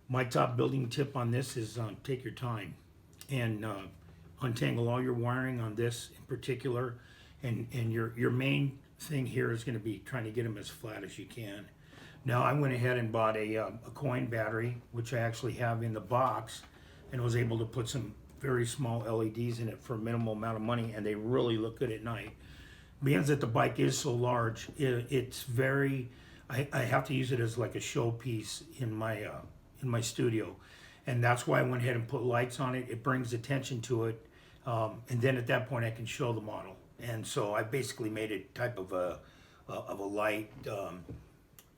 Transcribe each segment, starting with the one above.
My top building tip on this is take your time and untangle all your wiring on this in particular. And your main thing here is going to be trying to get them as flat as you can. Now I went ahead and bought a coin battery, which I actually have in the box, and was able to put some very small LEDs in it for a minimal amount of money, and they really look good at night. Because that the bike is so large, it's very, I have to use it as like a showpiece in my studio, and that's why I went ahead and put lights on it. It brings attention to it, and then at that point I can show the model. And so I basically made it type of a light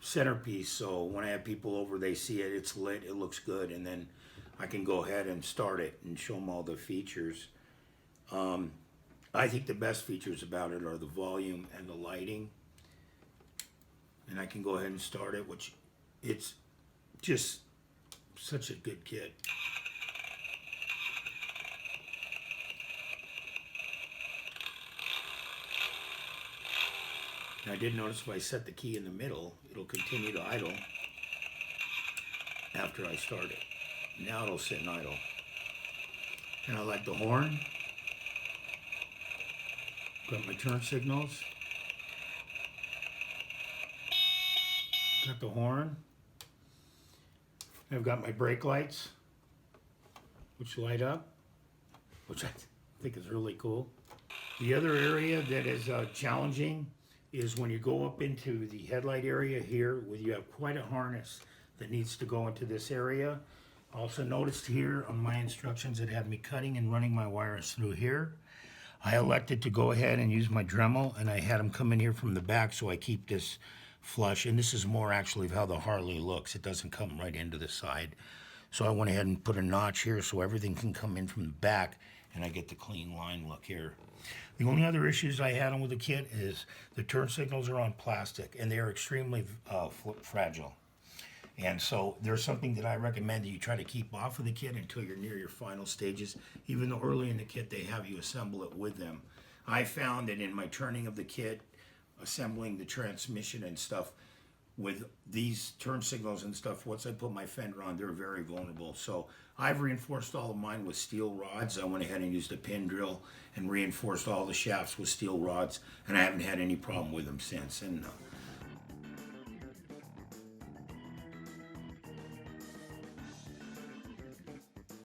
centerpiece, so when I have people over, they see it, it's lit, it looks good, and then I can go ahead and start it and show them all the features. I think the best features about it are the volume and the lighting, and I can go ahead and start it, which it's just such a good kit. And I did notice if I set the key in the middle, it'll continue to idle after I start it. Now it'll sit in idle. And I like the horn. Got my turn signals. Got the horn. I've got my brake lights, which light up, which I think is really cool. The other area that is challenging is when you go up into the headlight area here, where you have quite a harness that needs to go into this area. Also noticed here on my instructions it had me cutting and running my wires through here. I elected to go ahead and use my Dremel, and I had them come in here from the back so I keep this flush. And this is more actually of how the Harley looks. It doesn't come right into the side. So I went ahead and put a notch here so everything can come in from the back, and I get the clean line look here. The only other issues I had on with the kit is the turn signals are on plastic, and they are extremely fragile. And so there's something that I recommend that you try to keep off of the kit until you're near your final stages. Even though early in the kit they have you assemble it with them. I found that in my turning of the kit, assembling the transmission and stuff, with these turn signals and stuff, once I put my fender on, they're very vulnerable. So I've reinforced all of mine with steel rods. I went ahead and used a pin drill and reinforced all the shafts with steel rods, and I haven't had any problem with them since. And